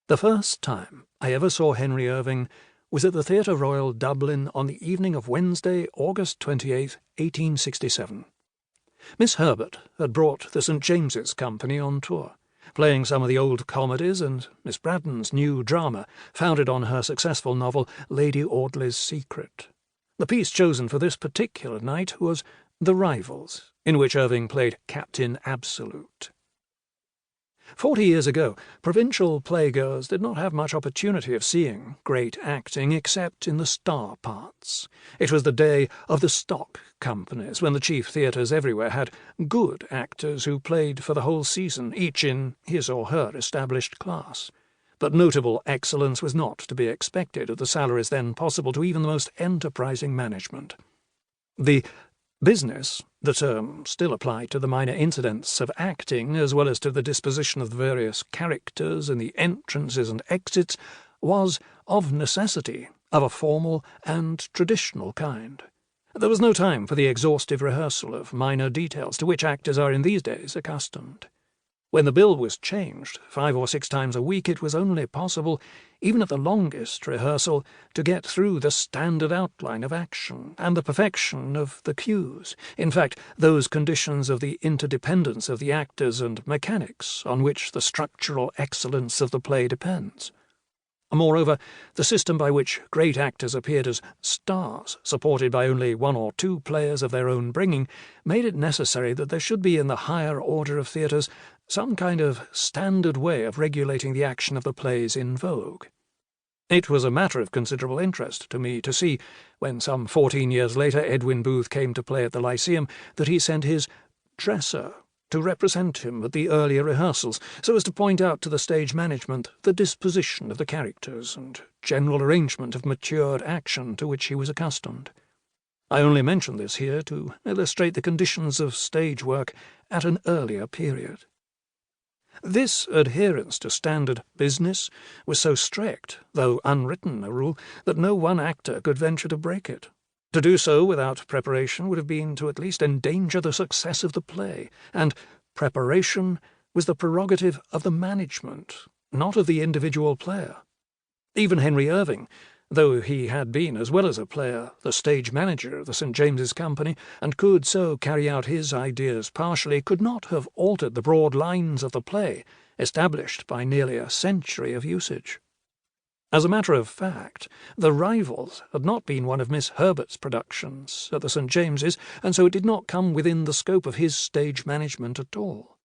The first time I ever saw Henry Irving was at the Theatre Royal, Dublin, on the evening of Wednesday, August 28, 1867. Miss Herbert had brought the St. James's Company on tour, playing some of the old comedies and Miss Braddon's new drama, founded on her successful novel Lady Audley's Secret. The piece chosen for this particular night was The Rivals, in which Irving played Captain Absolute. 40 years ago, provincial playgoers did not have much opportunity of seeing great acting except in the star parts. It was the day of the stock companies, when the chief theatres everywhere had good actors who played for the whole season, each in his or her established class. But notable excellence was not to be expected at the salaries then possible to even the most enterprising management. The business, the term still applied to the minor incidents of acting as well as to the disposition of the various characters and the entrances and exits, was, of necessity, of a formal and traditional kind. There was no time for the exhaustive rehearsal of minor details to which actors are in these days accustomed. When the bill was changed 5 or 6 times a week, it was only possible, even at the longest rehearsal, to get through the standard outline of action and the perfection of the cues, in fact, those conditions of the interdependence of the actors and mechanics on which the structural excellence of the play depends. Moreover, the system by which great actors appeared as stars, supported by only 1 or 2 players of their own bringing, made it necessary that there should be in the higher order of theatres some kind of standard way of regulating the action of the plays in vogue. It was a matter of considerable interest to me to see, when some 14 years later Edwin Booth came to play at the Lyceum, that he sent his dresser to represent him at the earlier rehearsals, so as to point out to the stage management the disposition of the characters and general arrangement of matured action to which he was accustomed. I only mention this here to illustrate the conditions of stage work at an earlier period. This adherence to standard business was so strict, though unwritten a rule, that no one actor could venture to break it. To do so without preparation would have been to at least endanger the success of the play, and preparation was the prerogative of the management, not of the individual player. Even Henry Irving, though he had been, as well as a player, the stage manager of the St. James's Company, and could so carry out his ideas partially, could not have altered the broad lines of the play, established by nearly a century of usage. As a matter of fact, The Rivals had not been one of Miss Herbert's productions at the St. James's, and so it did not come within the scope of his stage management at all.